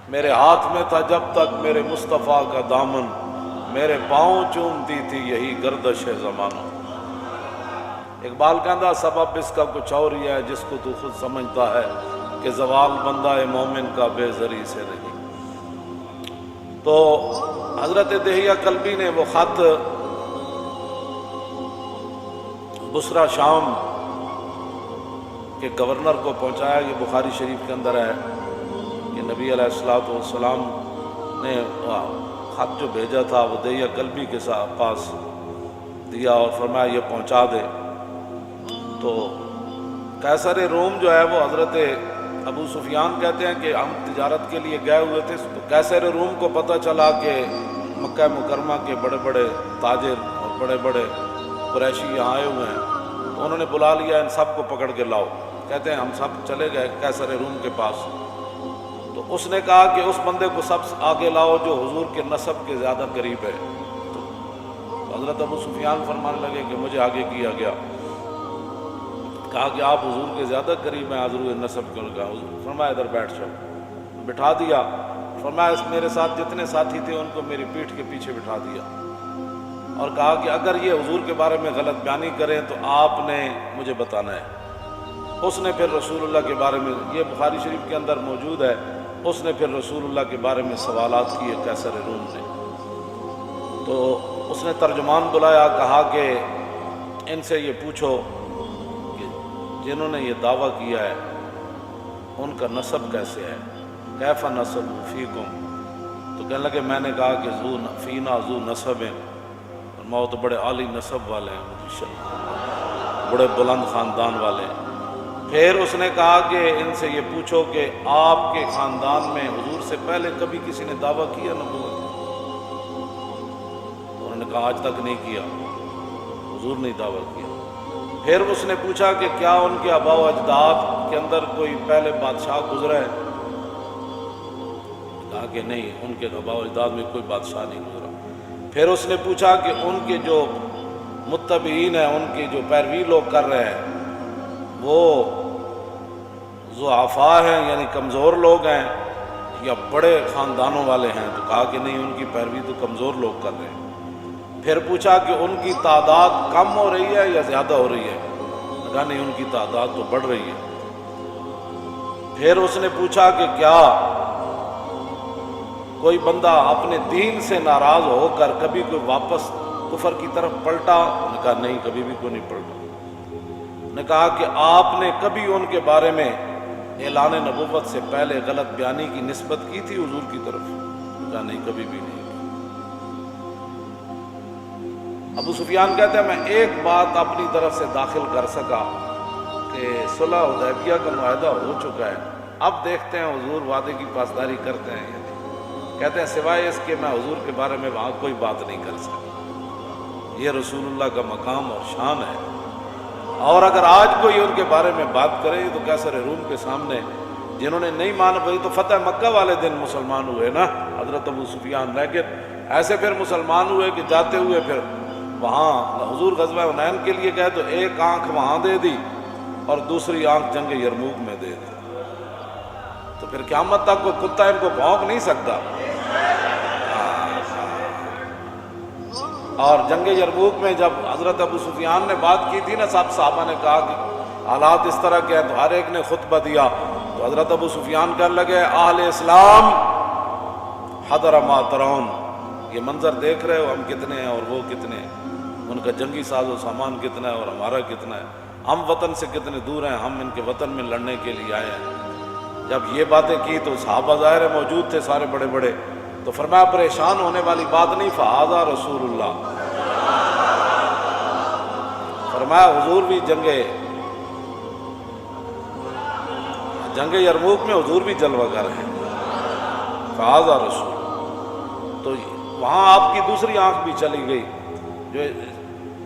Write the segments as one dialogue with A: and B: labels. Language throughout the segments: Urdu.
A: میرے ہاتھ میں تھا جب تک میرے مصطفیٰ کا دامن، میرے پاؤں چومتی تھی یہی گردش زمانہ۔ اقبال کہندا سبب اس کا کچھ اور ہی ہے جس کو تو خود سمجھتا ہے کہ زوال بندہ مومن کا بے زری سے نہیں۔ تو حضرت دہیہ کلبی نے وہ خط بصرہ شام کے گورنر کو پہنچایا۔ یہ بخاری شریف کے اندر ہے کہ نبی علیہ الصلوۃ والسلام نے خط جو بھیجا تھا وہ دہیہ کلبی کے پاس دیا اور فرمایا یہ پہنچا دے۔ تو قیصر روم جو ہے وہ حضرت ابو سفیان کہتے ہیں کہ ہم تجارت کے لیے گئے ہوئے تھے، تو قیصر روم کو پتہ چلا کہ مکہ مکرمہ کے بڑے بڑے تاجر اور بڑے بڑے قریشی یہاں آئے ہوئے ہیں، تو انہوں نے بلا لیا ان سب کو پکڑ کے لاؤ۔ کہتے ہیں ہم سب چلے گئے قیصر روم کے پاس، تو اس نے کہا کہ اس بندے کو سب آگے لاؤ جو حضور کے نسب کے زیادہ قریب ہے۔ تو حضرت ابو سفیان فرمانے لگے کہ مجھے آگے کیا گیا، کہا کہ آپ حضور کے زیادہ قریب ہیں حضور نسب کے۔ فرمایا ادھر بیٹھ جاؤ، بٹھا دیا۔ فرمایا میرے ساتھ جتنے ساتھی تھے ان کو میری پیٹھ کے پیچھے بٹھا دیا اور کہا کہ اگر یہ حضور کے بارے میں غلط بیانی کریں تو آپ نے مجھے بتانا ہے۔ اس نے پھر رسول اللہ کے بارے میں، یہ بخاری شریف کے اندر موجود ہے، اس نے پھر رسول اللہ کے بارے میں سوالات کیے قیصر روم نے۔ تو اس نے ترجمان بلایا، کہا کہ ان سے یہ پوچھو کہ جنہوں نے یہ دعویٰ کیا ہے ان کا نسب کیسے ہے، کیف نسب فیکم؟ تو کہنے لگے میں نے کہا کہ فینا ذو نسب ہیں، اور تو بڑے عالی نسب والے ہیں، ماشاءاللہ بڑے بلند خاندان والے ہیں۔ پھر اس نے کہا کہ ان سے یہ پوچھو کہ آپ کے خاندان میں حضور سے پہلے کبھی کسی نے دعویٰ کیا نبوت؟ تو انہوں نے کہا آج تک نہیں کیا، حضور نے دعویٰ کیا۔ پھر اس نے پوچھا کہ کیا ان کے آباء و اجداد کے اندر کوئی پہلے بادشاہ گزرا ہے؟ کہا کہ نہیں، ان کے آباء و اجداد میں کوئی بادشاہ نہیں گزرا۔ پھر اس نے پوچھا کہ ان کے جو متبعین ہیں، ان کی جو پیروی لوگ کر رہے ہیں، وہ ضعفاء ہیں یعنی کمزور لوگ ہیں یا بڑے خاندانوں والے ہیں؟ تو کہا کہ نہیں، ان کی پیروی تو کمزور لوگ کر رہے ہیں۔ پھر پوچھا کہ ان کی تعداد کم ہو رہی ہے یا زیادہ ہو رہی ہے؟ کہا نہیں، ان کی تعداد تو بڑھ رہی ہے۔ پھر اس نے پوچھا کہ کیا کوئی بندہ اپنے دین سے ناراض ہو کر کبھی کوئی واپس کفر کی طرف پلٹا؟ نے کہا نہیں، کبھی بھی کوئی نہیں پلٹا۔ نے کہا کہ آپ نے کبھی ان کے بارے میں اعلان نبوت سے پہلے غلط بیانی کی نسبت کی تھی حضور کی طرف؟ کہا نہیں، کبھی بھی نہیں۔ ابو سفیان کہتے ہیں میں ایک بات اپنی طرف سے داخل کر سکا کہ صلح حدیبیہ کا معاہدہ ہو چکا ہے، اب دیکھتے ہیں حضور وعدے کی پاسداری کرتے ہیں یا نہیں۔ کہتے ہیں سوائے اس کے میں حضور کے بارے میں وہاں کوئی بات نہیں کر سکتا، یہ رسول اللہ کا مقام اور شان ہے۔ اور اگر آج کوئی ان کے بارے میں بات کرے تو قیصر روم کے سامنے جنہوں نے نہیں مانا، وہی تو فتح مکہ والے دن مسلمان ہوئے نا حضرت ابو سفیان، لیکن ایسے پھر مسلمان ہوئے کہ جاتے ہوئے پھر وہاں حضور غزوہ حنین کے لیے گئے تو ایک آنکھ وہاں دے دی اور دوسری آنکھ جنگ یرموک میں دے دی، تو پھر قیامت تک کوئی کتا ان کو بھونک نہیں سکتا۔ اور جنگ یرموک میں جب حضرت ابو سفیان نے بات کی تھی نا، سب صحابہ نے کہا کہ حالات اس طرح کے ہیں، تو ہر ایک نے خطبہ دیا، تو حضرت ابو سفیان کہنے لگے اہل اسلام حضر ما ترون، یہ منظر دیکھ رہے ہو ہم کتنے ہیں اور وہ کتنے ہیں، ان کا جنگی ساز و سامان کتنا ہے اور ہمارا کتنا ہے، ہم وطن سے کتنے دور ہیں، ہم ان کے وطن میں لڑنے کے لیے آئے ہیں۔ جب یہ باتیں کی تو صحابہ ظاہر موجود تھے سارے بڑے بڑے، تو فرمایا پریشان ہونے والی بات نہیں، فہذا رسول اللہ، فرمایا حضور بھی جنگ یرموک میں حضور بھی جلوہ گر ہیں، فہذا رسول۔ تو وہاں آپ کی دوسری آنکھ بھی چلی گئی،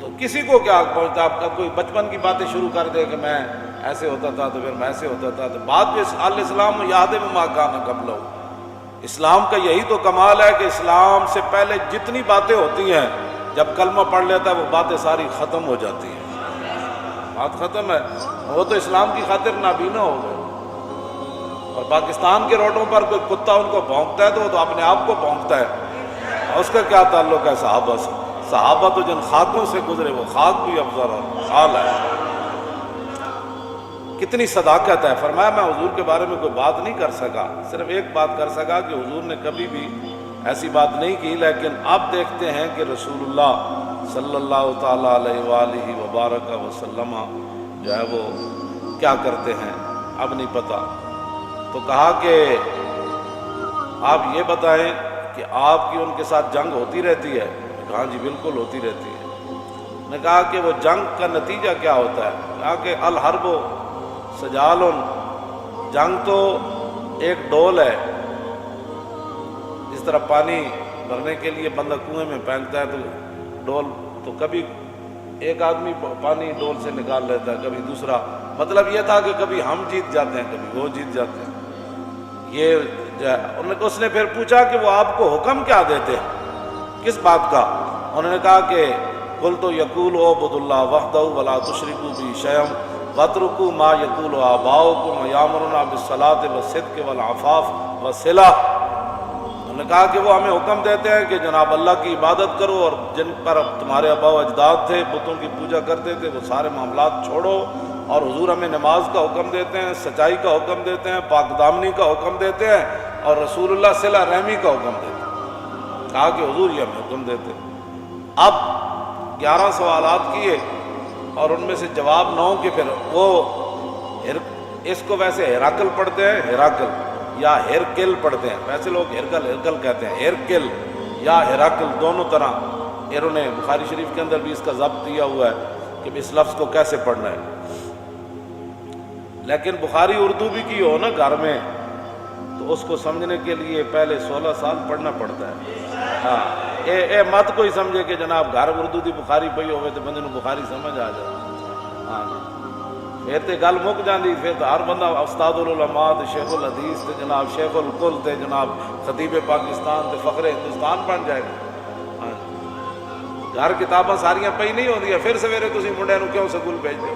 A: تو کسی کو کیا پہنچتا، آپ کا کوئی بچپن کی باتیں شروع کر دے کہ میں ایسے ہوتا تھا تو پھر میں ایسے ہوتا تھا، تو بعد میں الاسلام یہدم ما کان قبلہ، اسلام کا یہی تو کمال ہے کہ اسلام سے پہلے جتنی باتیں ہوتی ہیں جب کلمہ پڑھ لیتا ہے وہ باتیں ساری ختم ہو جاتی ہیں، بات ختم ہے، وہ تو اسلام کی خاطر نابینا ہو گئے، اور پاکستان کے روڈوں پر کوئی کتا ان کو بھونکتا ہے تو وہ تو اپنے آپ کو بھونکتا ہے، اور اس کا کیا تعلق ہے صحابہ سے؟ صحابہ تو جن خاکوں سے گزرے وہ خاک بھی افضل اور اعلیٰ ہے۔ کتنی صداقت ہے۔ فرمایا میں حضور کے بارے میں کوئی بات نہیں کر سکا، صرف ایک بات کر سکا کہ حضور نے کبھی بھی ایسی بات نہیں کی، لیکن اب دیکھتے ہیں کہ رسول اللہ صلی اللہ تعالیٰ علیہ وآلہ وبارک وسلم جو ہے وہ کیا کرتے ہیں اب نہیں پتہ۔ تو کہا کہ آپ یہ بتائیں کہ آپ کی ان کے ساتھ جنگ ہوتی رہتی ہے؟ کہا جی بالکل ہوتی رہتی ہے۔ نے کہا کہ وہ جنگ کا نتیجہ کیا ہوتا ہے؟ کہا کہ الحرب سجال، جنگ تو ایک ڈول ہے، جس طرح پانی بھرنے کے لیے بندہ کنویں میں پھینکتا ہے تو ڈول، تو کبھی ایک آدمی پانی ڈول سے نکال لیتا ہے، کبھی دوسرا۔ مطلب یہ تھا کہ کبھی ہم جیت جاتے ہیں کبھی وہ جیت جاتے ہیں۔ یہ اس نے پھر پوچھا کہ وہ آپ کو حکم کیا دیتے ہیں، کس بات کا؟ انہوں نے کہا کہ قلت یقول اعبدوا اللہ وحدہ ولا تشرکوا بہ شیئا واترکوا ما یقول آباؤکم ویامرنا بالصلاۃ والصدق والعفاف والصلہ۔ انہوں نے کہا کہ وہ ہمیں حکم دیتے ہیں کہ جناب اللہ کی عبادت کرو، اور جن پر تمہارے آباء و اجداد تھے بتوں کی پوجا کرتے تھے وہ سارے معاملات چھوڑو، اور حضور ہمیں نماز کا حکم دیتے ہیں، سچائی کا حکم دیتے ہیں، پاک دامنی کا حکم دیتے ہیں، اور رسول اللہ صلہ رحمی کا حکم دیتے ہیں۔ کہا کہ حضور یہ ہمیں حکم دیتے ہیں۔ اب 11 سوالات کیے اور ان میں سے جواب 9 کے، پھر وہ اس کو ویسے ہیراکل پڑھتے ہیں، ہیراکل یا ہیرکل پڑھتے ہیں، ویسے لوگ ہیرکل کہتے ہیں، ہیرکل یا ہیراکل دونوں طرح۔ انہوں نے بخاری شریف کے اندر بھی اس کا ضبط دیا ہوا ہے کہ اس لفظ کو کیسے پڑھنا ہے، لیکن بخاری اردو بھی کی ہو نا گھر میں تو اس کو سمجھنے کے لیے پہلے 16 سال پڑھنا پڑتا ہے۔ ہاں اے مت کوئی سمجھے کہ جناب گھر اردو دی بخاری پئی ہوئے تو بندے نو بخاری سمجھ آ جائے، ہاں پھر تے گل مک جاندی، پھر تو ہر بندہ استاد العلماء تے شیخ الحدیث تے جناب شیخ الکل تے جناب خطیب پاکستان تے فخر ہندوستان بن جائے گا۔ ہاں گھر کتاباں ساریاں پئی نہیں ہوندیاں، پھر سویرے تسی منڈیاں نو کیوں سکول بھیج دو،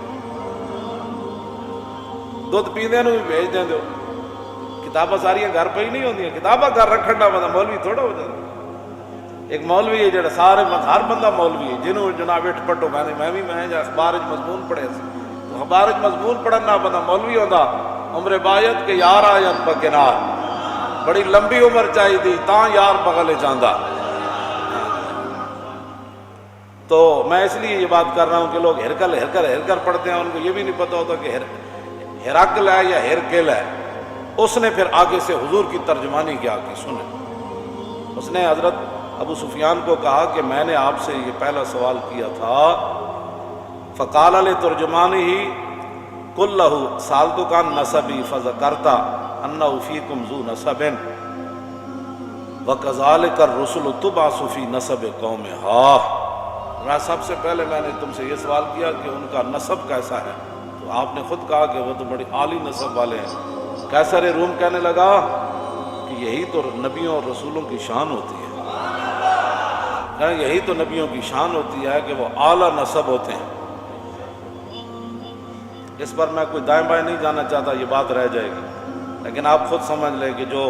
A: دودھ پیندے نو بھی بھیج دیں دو، کتاباں ساریاں گھر پئی نہیں ہوندیاں، کتاباں گھر رکھن دا بندہ مولوی تھوڑا ہو جاتا۔ ایک مولوی ہے جڑا سارے ہر بندہ مولوی ہے، جنہوں جناب اٹھ پٹو میں بھی جا اخبار مضمون پڑھے تو اخبار مضمون پڑھنا بندہ مولوی ہوندا، عمر بایت کے یار آیت بکنار، بڑی لمبی عمر چاہی دی تاں یار بغل چاہندا۔ تو میں اس لیے یہ بات کر رہا ہوں کہ لوگ ہرکل پڑھتے ہیں، ان کو یہ بھی نہیں پتہ ہوتا کہ ہیراکل ہے یا ہیرکل ہے۔ اس نے پھر آگے سے حضور کی ترجمانی کیا کی سنیں۔ اس نے حضرت ابو سفیان کو کہا کہ میں نے آپ سے یہ پہلا سوال کیا تھا، فقال لترجمانہ قل لہ سألتک عن نسبی فذکرت انہ فیکم ذو نسب وکذالک الرسل تبعث فی نسب قومہا۔ میں سب سے پہلے میں نے تم سے یہ سوال کیا کہ ان کا نسب کیسا ہے، تو آپ نے خود کہا کہ وہ تو بڑی عالی نسب والے ہیں۔ قیصر روم کہنے لگا کہ یہی تو نبیوں اور رسولوں کی شان ہوتی ہے، یہی تو نبیوں کی شان ہوتی ہے کہ وہ اعلیٰ نسب ہوتے ہیں۔ اس پر میں کوئی دائیں بائیں نہیں جانا چاہتا، یہ بات رہ جائے گی، لیکن آپ خود سمجھ لیں کہ جو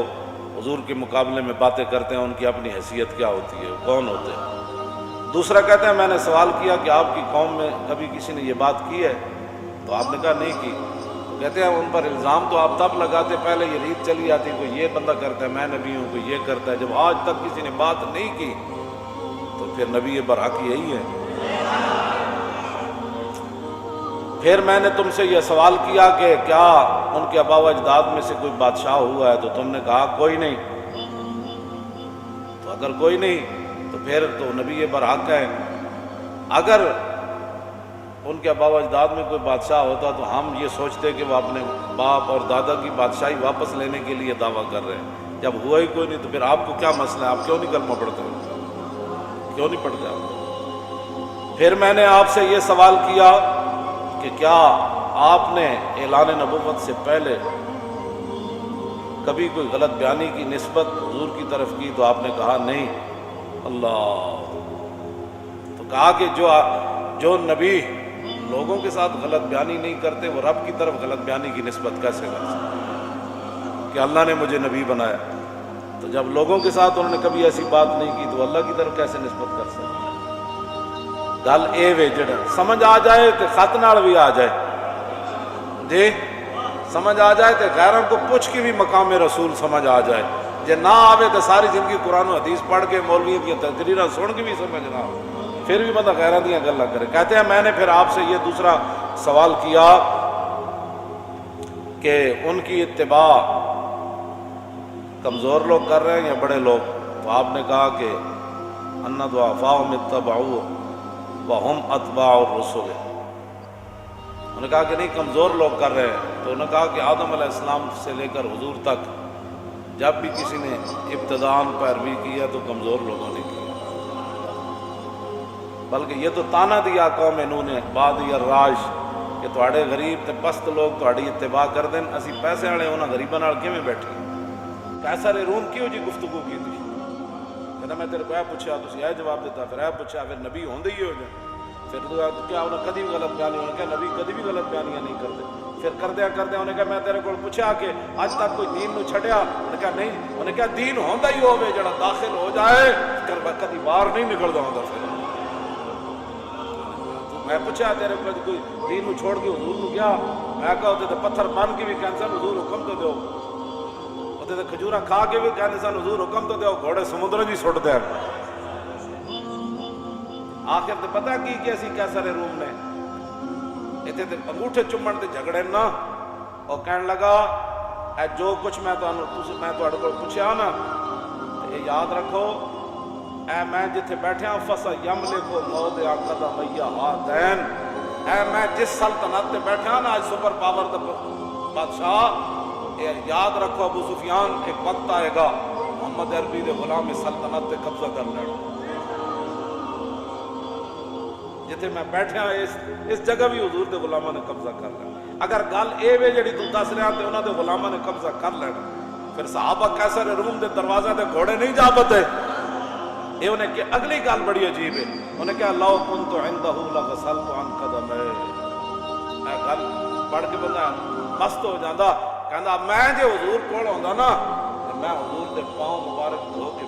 A: حضور کے مقابلے میں باتیں کرتے ہیں ان کی اپنی حیثیت کیا ہوتی ہے، کون ہوتے ہیں۔ دوسرا کہتے ہیں میں نے سوال کیا کہ آپ کی قوم میں کبھی کسی نے یہ بات کی ہے، تو آپ نے کہا نہیں کی۔ تو کہتے ہیں ان پر الزام تو آپ تب لگاتے، پہلے یہ ریت چلی آتی کوئی یہ بندہ کرتا ہے میں نبی ہوں، کوئی یہ کرتا ہے، جب آج تک کسی نے بات نہیں کی تو پھر نبی برحق یہی ہے۔ پھر میں نے تم سے یہ سوال کیا کہ کیا ان کے آباء و اجداد میں سے کوئی بادشاہ ہوا ہے، تو تم نے کہا کوئی نہیں۔ تو اگر کوئی نہیں تو پھر تو نبی برحق ہے۔ اگر ان کے آباء و اجداد میں کوئی بادشاہ ہوتا تو ہم یہ سوچتے کہ وہ اپنے باپ اور دادا کی بادشاہی واپس لینے کے لیے دعویٰ کر رہے ہیں۔ جب ہوا ہی کوئی نہیں تو پھر آپ کو کیا مسئلہ ہے، آپ کیوں نہیں کلمہ پڑھتے ہو، کیوں نہیں پڑھتے آپ؟ پھر میں نے آپ سے یہ سوال کیا کہ کیا آپ نے اعلان نبوت سے پہلے کبھی کوئی غلط بیانی کی نسبت حضور کی طرف کی، تو آپ نے کہا نہیں۔ اللہ، تو کہا کہ جو نبی لوگوں کے ساتھ غلط بیانی نہیں کرتے وہ رب کی طرف غلط بیانی کی نسبت کیسے کر سکتے؟ کہ اللہ نے مجھے نبی بنایا. تو جب لوگوں کے ساتھ انہوں نے کبھی ایسی بات نہیں کی تو اللہ کی طرف کیسے نسبت کر سکتے؟ گل اے وے جڑا سمجھ آ جائے تو خط نال بھی آ جائے جی، سمجھ آ جائے تو غیروں کو پوچھ کے بھی مقام رسول سمجھ آ جائے. جے نہ آوے تو ساری زندگی قرآن و حدیث پڑھ کے مولویوں کی تقریراں سن کے بھی سمجھ نہ آئے، پھر بھی بندہ غیروں دیاں گلاں کرے. کہتے ہیں میں نے پھر آپ سے یہ دوسرا سوال کیا کہ ان کی اتباع کمزور لوگ کر رہے ہیں یا بڑے لوگ؟ تو آپ نے کہا کہ ان ضعفاء اتبعوا وهم اتباع الرسل. انہوں نے کہا کہ نہیں کمزور لوگ کر رہے ہیں. تو انہوں نے کہا کہ آدم علیہ السلام سے لے کر حضور تک جب بھی کسی نے ابتداءً پیروی کیا تو کمزور لوگوں نے کی، بلکہ یہ تو تانا دیا قوم نوح نے بعد الراج کہ تھوڑے غریب تے پست لوگ تھوڑی اتباع کر دیں، اسی پیسے والے انہاں غریباں نال کیویں بیٹھے؟ قیصر روم کیوں جی گفتگو کی تھی؟ کہنا میں تیرے کو اے پوچھا تسی اے جواب دیتا، پھر اے پوچھا، پھر نبی ہوندے ہی ہو جائے. پھر کیا انہیں کدی بھی غلط بیانی؟ انہوں نے کہا نبی کدی بھی غلط بیانیاں نہیں کرتے. پھر کردیا انہوں نے کہا میں تیرے کو پوچھا کہ اج تک کوئی دین نو چھڈیا؟ انہوں نے کہا نہیں. انہوں نے کہا دین ہوندا ہی ہوے جڑا داخل ہو جائے کدی باہر نہیں نکلدا ہوندا. پھر میں پوچھا تیرے کو کوئی دین نو چھوڑ کے حضور نو گیا؟ میں کہا تے پتھر بن کے بھی کہندے سن حضور حکم تو دیو، تے کھجوراں کھا کے بھی کہندے سن حضور حکم تو دیو، گھوڑے سمندر جی سٹ دے. آخر تے پتہ کی اسی قیصر روم نے اتنے تے انگوٹھے چومن تے جھگڑے نا. اور کہنے لگا اے جو کچھ میں تہاڈے کول پوچھیا نا تے یاد رکھو، اے میں جتھے بیٹھا فَسَيَمْلِكُ مَوْضِعَ قَدَمَيَّ هَاتَيْنِ، اے میں جس سلطنت تے بیٹھا نا آج سپر پاور دا بادشاہ، یاد رکھو ابو سفیان ایک وقت آئے گا محمد عربی دے غلام سلطنت تے قبضہ کر لینا. جتھے میں بیٹھا اس جگہ بھی حضور دے غلاماں نے قبضہ کر لینا. اگر گل اے وے جڑی تو دس رہا تے انہاں دے غلاماں نے قبضہ کر لینا، پھر صحابہ قیصر روم دے دروازے تے گھوڑے نہیں جا پتے. یہ انہیں کہ اگلی گل بڑی عجیب ہے. انہیں کہا لو کنت عنده لغسلت عن قدمے. اے گل پڑھ کے بندہ مست ہو جاندا، کہندا میں جے حضور کول ہوندا نا تے میں حضور دے پاؤں مبارک دھو کے